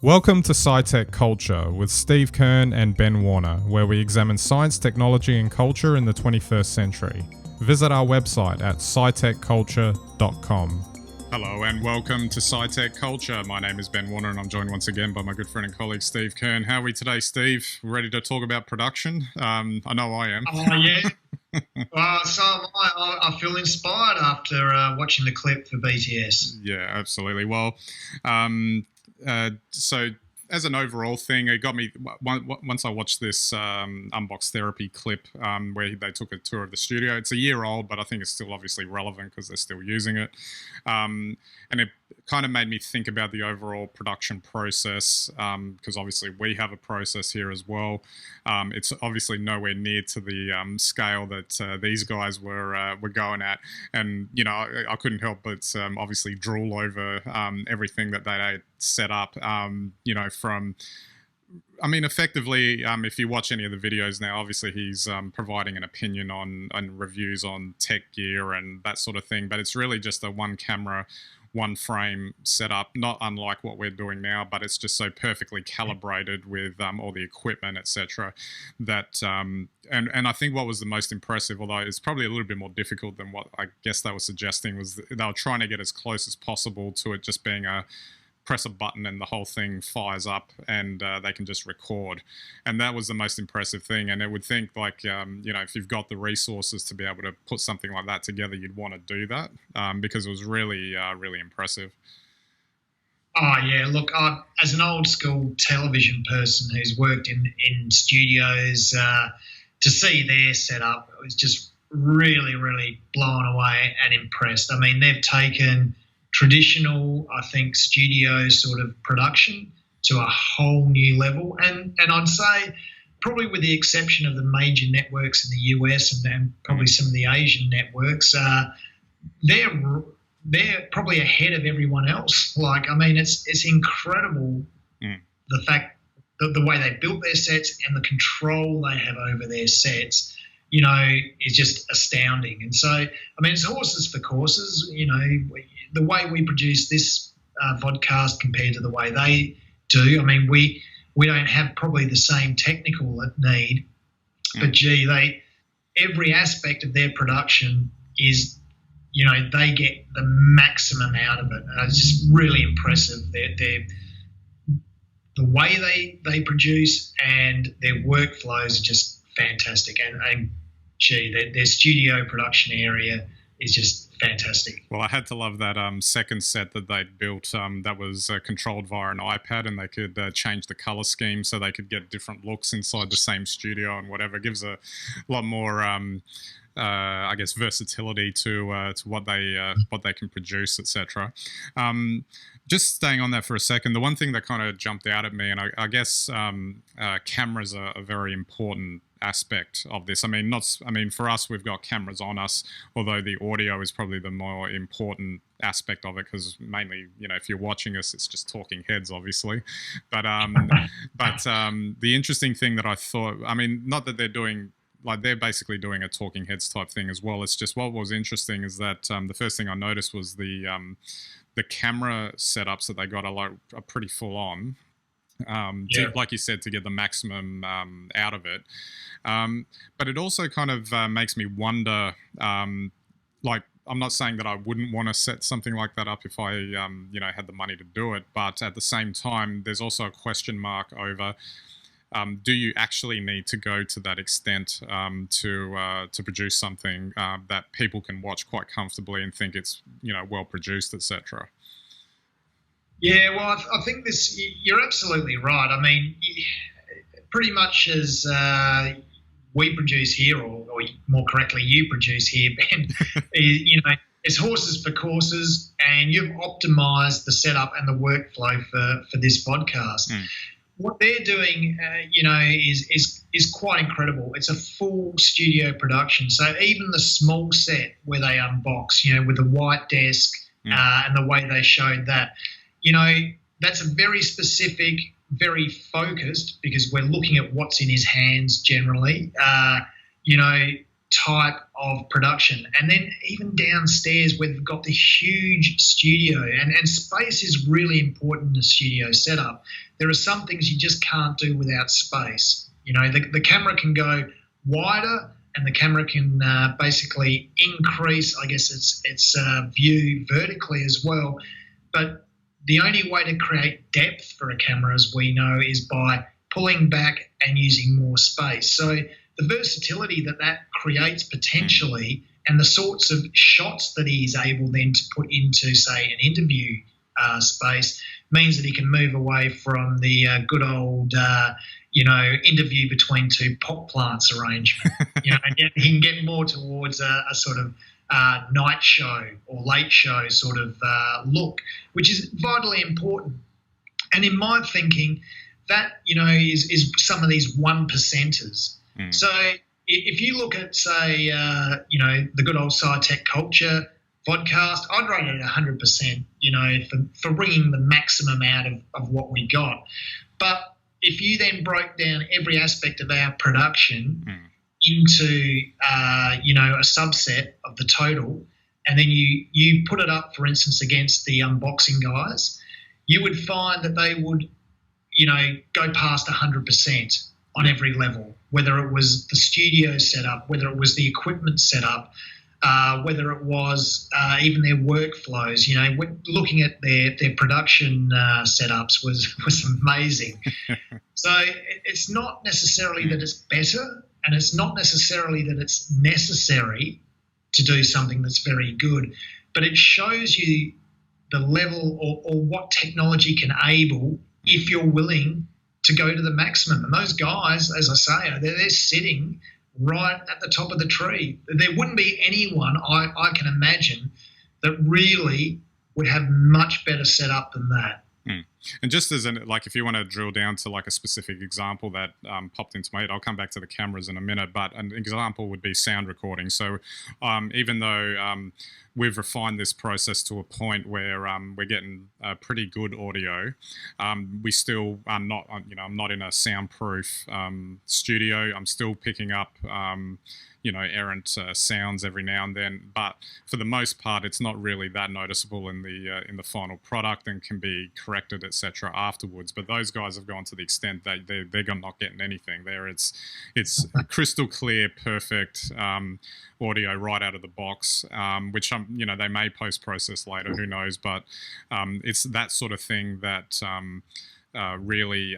Welcome to SciTech Culture with Steve Kern and Ben Warner, where we examine science, technology, and culture in the 21st century. Visit our website at scitechculture.com. Hello and welcome to SciTech Culture. My name is Ben Warner and I'm joined once again by my good friend and colleague Steve Kern. How are we today, Steve? Ready to talk about production? I know I am. Oh, yeah. So am I. I feel inspired after watching the clip for BTS. Yeah, absolutely. Well, so as an overall thing, it got me once I watched this Unbox Therapy clip where they took a tour of the studio. It's a year old, but I think it's still obviously relevant because they're still using it. And it kind of made me think about the overall production process because obviously we have a process here as well. It's obviously nowhere near to the scale that these guys were going at, and you know I couldn't help but obviously drool over everything that they had set up. Effectively, if you watch any of the videos now, obviously he's providing an opinion on reviews on tech gear and that sort of thing, but it's really just a one camera, one frame setup, not unlike what we're doing now, but it's just so perfectly calibrated with all the equipment, etc. That and I think what was the most impressive, although it's probably a little bit more difficult than what I guess they were suggesting, was they were trying to get as close as possible to it just being press a button and the whole thing fires up and they can just record. And that was the most impressive thing. And I would think if you've got the resources to be able to put something like that together, you'd want to do that because it was really, really impressive. Oh, yeah. Look, as an old school television person who's worked in studios, to see their setup, it was just really, really blown away and impressed. I mean, they've taken traditional, I think, studio sort of production to a whole new level. And I'd say probably with the exception of the major networks in the US and probably some of the Asian networks, they're probably ahead of everyone else. It's incredible the fact that the way they built their sets and the control they have over their sets, is just astounding. And so, it's horses for courses. The way we produce this vodcast compared to the way they do, we don't have probably the same technical need, but every aspect of their production is, they get the maximum out of it. It's just really impressive. The way they produce and their workflows are just fantastic. And their studio production area is just fantastic. Well, I had to love that second set that they'd built that was controlled via an iPad, and they could change the color scheme so they could get different looks inside the same studio and whatever. It gives a lot more versatility to what they can produce, etc. Just staying on that for a second, the one thing that kind of jumped out at me, and I guess cameras are a very important aspect of this. For us, we've got cameras on us, although the audio is probably the more important aspect of it, because mainly, if you're watching us, it's just talking heads, obviously. But the interesting thing that I thought, not that they're doing, they're basically doing a talking heads type thing as well. It's just what was interesting is that the first thing I noticed was the camera setups that they got are pretty full on. Like you said, to get the maximum out of it. But it also kind of makes me wonder, I'm not saying that I wouldn't want to set something like that up if I, had the money to do it. But at the same time, there's also a question mark over, do you actually need to go to that extent to produce something that people can watch quite comfortably and think it's, well produced, etc.? Yeah, well, I think you're absolutely right. Pretty much as we produce here, or more correctly, you produce here, Ben, it's horses for courses, and you've optimized the setup and the workflow for this podcast. What they're doing, is quite incredible. It's a full studio production. So even the small set where they unbox, with the white desk and the way they showed that, that's a very specific, very focused, because we're looking at what's in his hands generally. type of production. And then even downstairs where they've got the huge studio, and space is really important in a studio setup. There are some things you just can't do without space. You know, the camera can go wider, and the camera can basically increase, I guess, its view vertically as well. But the only way to create depth for a camera, as we know, is by pulling back and using more space. So the versatility that creates potentially, and the sorts of shots that he's able then to put into, say, an interview space, means that he can move away from the good old, interview between two pot plants arrangement. And he can get more towards a sort of night show or late show sort of look, which is vitally important. And in my thinking, that is some of these 1%ers. So if you look at, say, the good old SciTech culture podcast, I'd rate it 100%, for bringing the maximum out of what we got. But if you then broke down every aspect of our production into, a subset of the total, and then you put it up, for instance, against the unboxing guys, you would find that they would, go past 100% on every level, whether it was the studio setup, whether it was the equipment setup, whether it was even their workflows. Looking at their production setups was amazing. So it's not necessarily that it's better, and it's not necessarily that it's necessary to do something that's very good, but it shows you the level or what technology can enable if you're willing to go to the maximum. And those guys, as I say, they're sitting right at the top of the tree. There wouldn't be anyone I can imagine that really would have much better setup than that. And just as if you want to drill down to like a specific example that popped into my head, I'll come back to the cameras in a minute, but an example would be sound recording. So even though we've refined this process to a point where we're getting pretty good audio, we still are not, I'm not in a soundproof studio. I'm still picking up errant sounds every now and then, but for the most part, it's not really that noticeable in the final product, and can be corrected, etc. afterwards. But those guys have gone to the extent that they're not getting anything there. It's crystal clear, perfect audio right out of the box, which they may post process later, who knows? But it's that sort of thing that really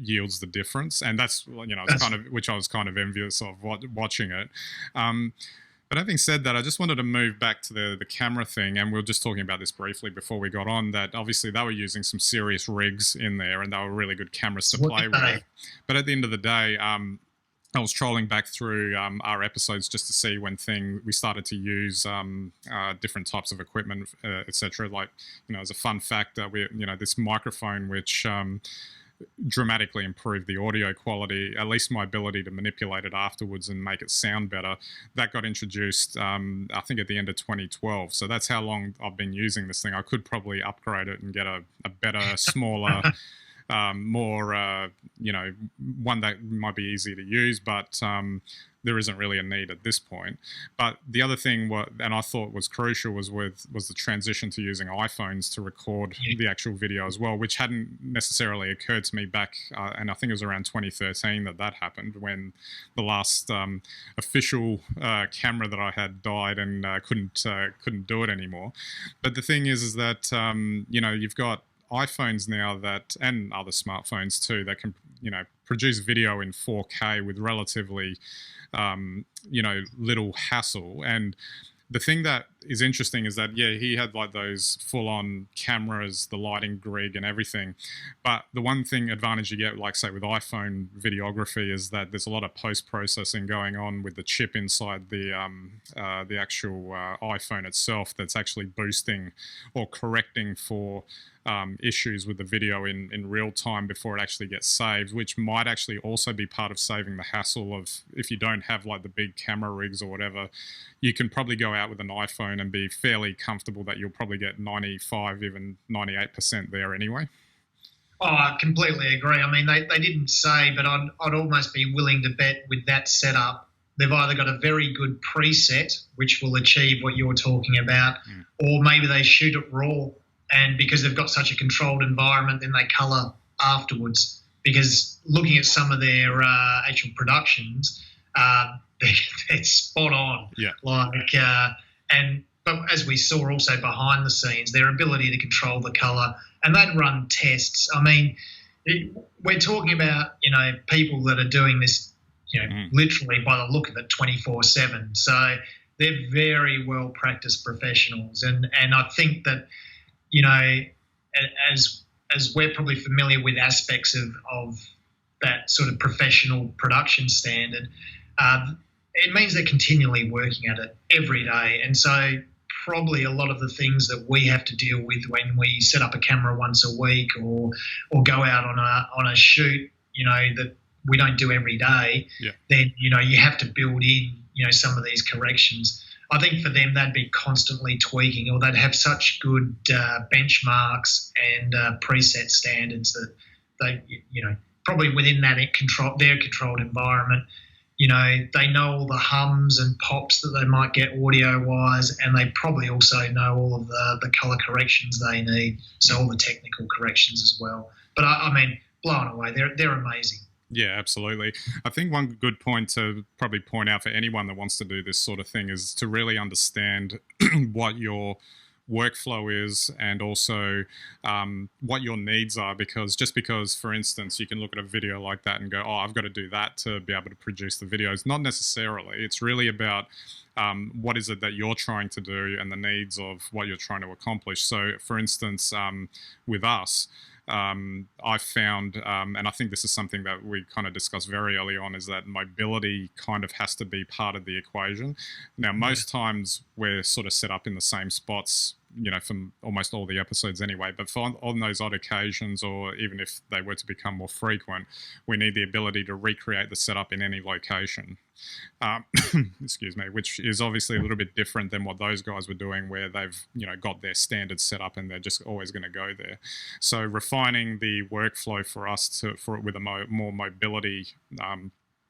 yields the difference, and that's which I was kind of envious of watching it. But having said that, I just wanted to move back to the camera thing, and we were just talking about this briefly before we got on, that obviously they were using some serious rigs in there, and they were really good cameras to play with. But at the end of the day, I was trolling back through our episodes just to see when we started to use different types of equipment, etc. Like, as a fun fact, this microphone which dramatically improved the audio quality, at least my ability to manipulate it afterwards and make it sound better, that got introduced, I think, at the end of 2012. So that's how long I've been using this thing. I could probably upgrade it and get a better, smaller, more, one that might be easy to use, but there isn't really a need at this point. But the other thing, and I thought was crucial, was the transition to using iPhones to record the actual video as well, which hadn't necessarily occurred to me back, and I think it was around 2013 that happened, when the last official camera that I had died and couldn't do it anymore. But the thing is that you've got iPhones now and other smartphones too, that can produce video in 4K with relatively little hassle. And the thing that is interesting is that, he had like those full-on cameras, the lighting rig and everything. But the one thing advantage you get, like say with iPhone videography, is that there's a lot of post-processing going on with the chip inside the actual iPhone itself, that's actually boosting or correcting for issues with the video in real time before it actually gets saved, which might actually also be part of saving the hassle of, if you don't have like the big camera rigs or whatever, you can probably go out with an iPhone and be fairly comfortable that you'll probably get 95, even 98% there anyway. Oh, I completely agree. I mean, they didn't say, but I'd almost be willing to bet with that setup they've either got a very good preset, which will achieve what you're talking about, or maybe they shoot it raw, and because they've got such a controlled environment, then they colour afterwards. Because looking at some of their actual productions, they're spot on. Yeah. But as we saw also behind the scenes, their ability to control the colour, and they'd run tests. I mean, we're talking about, people that are doing this, literally by the look of it 24/7. So they're very well practiced professionals. And I think that, as we're probably familiar with aspects of that sort of professional production standard, it means they're continually working at it every day. And so probably a lot of the things that we have to deal with when we set up a camera once a week or go out on a shoot, that we don't do every day, then, you have to build in, some of these corrections. I think for them, they'd be constantly tweaking, or they'd have such good benchmarks and preset standards that they, probably within that their controlled environment, they know all the hums and pops that they might get audio-wise, and they probably also know all of the colour corrections they need, so all the technical corrections as well. But I mean, blown away. They're amazing. Yeah, absolutely. I think one good point to probably point out for anyone that wants to do this sort of thing is to really understand what your workflow is, and also what your needs are, because for instance, you can look at a video like that and go, oh, I've got to do that to be able to produce the videos. Not necessarily. It's really about what is it that you're trying to do and the needs of what you're trying to accomplish. So for instance, with us, I found, and I think this is something that we kind of discussed very early on, is that mobility kind of has to be part of the equation. Now, most times we're sort of set up in the same spots, from almost all the episodes anyway, but on those odd occasions, or even if they were to become more frequent, we need the ability to recreate the setup in any location. Excuse me, which is obviously a little bit different than what those guys were doing, where they've got their standard setup and they're just always going to go there. So refining the workflow for us with a more mobility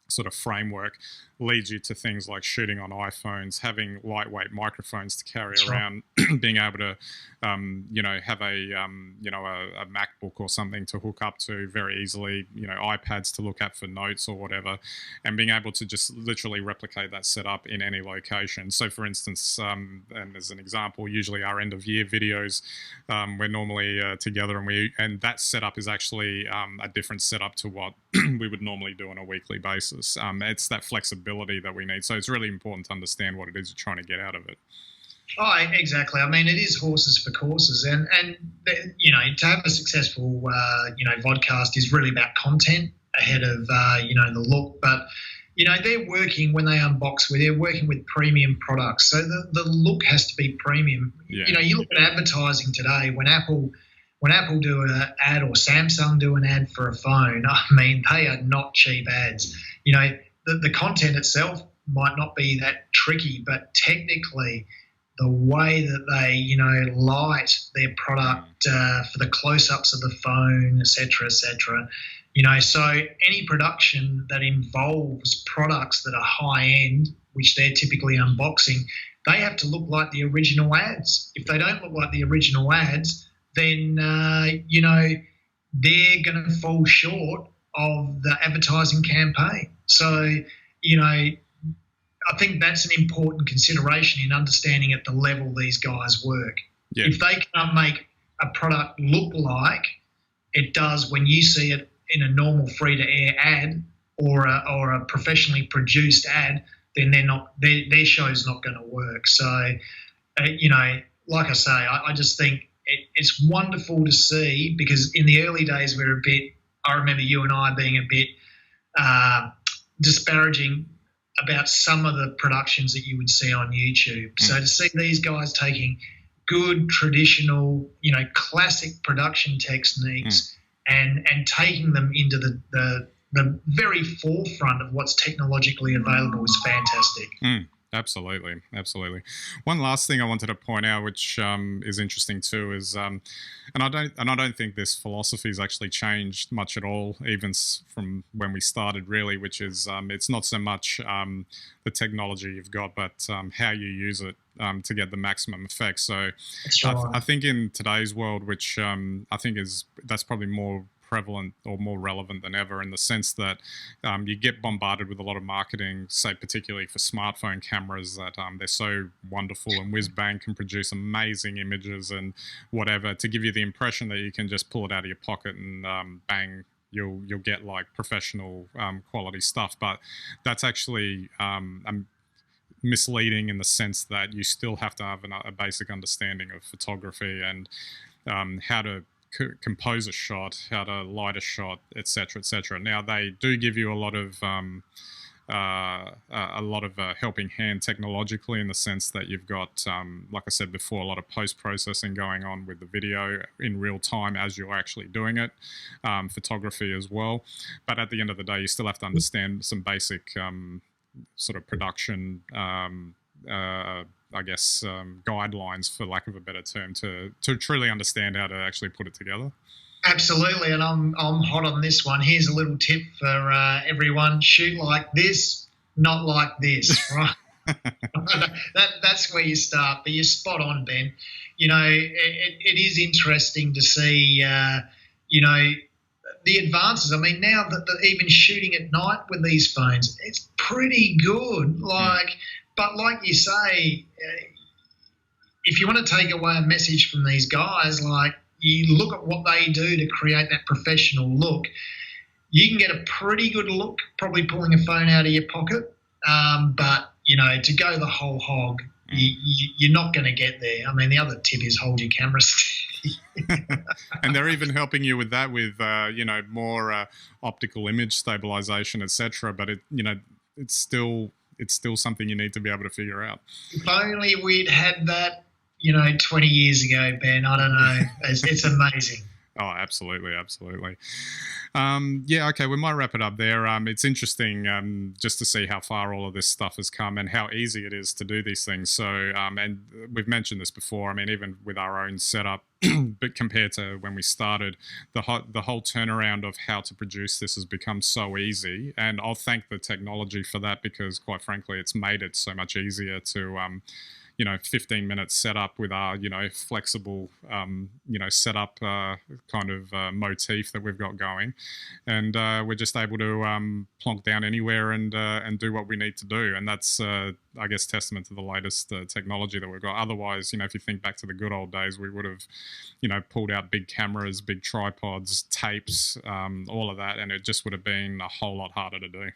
sort of framework leads you to things like shooting on iPhones, having lightweight microphones to carry around, being able to, have a MacBook or something to hook up to very easily, iPads to look at for notes or whatever, and being able to just literally replicate that setup in any location. So, for instance, and as an example, usually our end of year videos, we're normally together, and that setup is actually a different setup to what we would normally do on a weekly basis. It's that flexibility that we need. So it's really important to understand what it is you're trying to get out of it. Oh, exactly. I mean, it is horses for courses, and to have a successful vodcast is really about content ahead of the look. But they're working, when they unbox, they're working with premium products, so the look has to be premium. Yeah. You look at advertising today, when Apple do an ad, or Samsung do an ad for a phone, I mean, they are not cheap ads. The content itself might not be that tricky, but technically the way that they, light their product for the close-ups of the phone, et cetera, so any production that involves products that are high-end, which they're typically unboxing, they have to look like the original ads. If they don't look like the original ads, then, they're going to fall short of the advertising campaign. So, I think that's an important consideration in understanding at the level these guys work. Yeah. If they can't make a product look like it does when you see it in a normal free-to-air ad or a professionally produced ad, then their show's not going to work. So, like I say, I just think it's wonderful to see, because in the early days I remember you and I being a bit disparaging about some of the productions that you would see on YouTube. So to see these guys taking good traditional, classic production techniques and taking them into the very forefront of what's technologically available is fantastic. Absolutely, absolutely. One last thing I wanted to point out, which is interesting too, is and I don't think this philosophy has actually changed much at all, even from when we started, really. Which is it's not so much the technology you've got, but how you use it to get the maximum effect. So, I think in today's world, which I think that's probably more prevalent or more relevant than ever, in the sense that you get bombarded with a lot of marketing, say particularly for smartphone cameras, that they're so wonderful and whiz bang can produce amazing images and whatever, to give you the impression that you can just pull it out of your pocket and bang, you'll get like professional quality stuff. But that's actually misleading, in the sense that you still have to have a basic understanding of photography and how to compose a shot, how to light a shot, etc., etc. Now, they do give you a lot of helping hand technologically, in the sense that you've got, like I said before, a lot of post-processing going on with the video in real time as you're actually doing it, photography as well. But at the end of the day, you still have to understand some basic sort of production guidelines, for lack of a better term, to truly understand how to actually put it together. Absolutely, and I'm hot on this one. Here's a little tip for everyone: shoot like this, not like this, right? That's where you start. But you're spot on, Ben. You know, it is interesting to see, the advances. I mean, now that even shooting at night with these phones, it's pretty good. But like you say, if you want to take away a message from these guys, like, you look at what they do to create that professional look, you can get a pretty good look probably pulling a phone out of your pocket. But, to go the whole hog, you're not going to get there. I mean, the other tip is hold your camera steady. And they're even helping you with that, with, more optical image stabilization, etc. But it's still something you need to be able to figure out. If only we'd had that, 20 years ago, Ben. I don't know. It's amazing. Oh, absolutely, absolutely. Okay, we might wrap it up there. It's interesting just to see how far all of this stuff has come and how easy it is to do these things. So, and we've mentioned this before. I mean, even with our own setup, but compared to when we started, the whole turnaround of how to produce this has become so easy. And I'll thank the technology for that, because, quite frankly, it's made it so much easier to 15 minutes setup with our, flexible, setup kind of motif that we've got going. And we're just able to plonk down anywhere and do what we need to do. And that's, I guess, testament to the latest technology that we've got. Otherwise, if you think back to the good old days, we would have, pulled out big cameras, big tripods, tapes, all of that. And it just would have been a whole lot harder to do.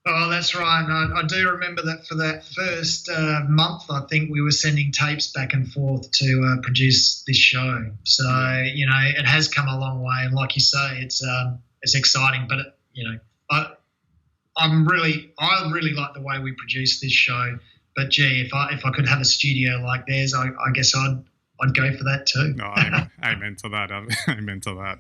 Oh, that's right. I do remember that for that first month, I think we were sending tapes back and forth to produce this show. So, it has come a long way. And like you say, it's exciting. But, I really like the way we produce this show. But, gee, if I could have a studio like theirs, I guess I'd go for that too. Amen to that. Amen to that.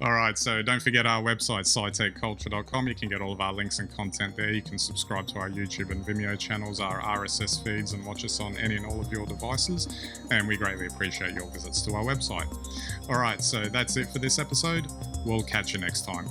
All right, so don't forget our website, scitechculture.com. You can get all of our links and content there. You can subscribe to our YouTube and Vimeo channels, our RSS feeds, and watch us on any and all of your devices. And we greatly appreciate your visits to our website. All right, so that's it for this episode. We'll catch you next time.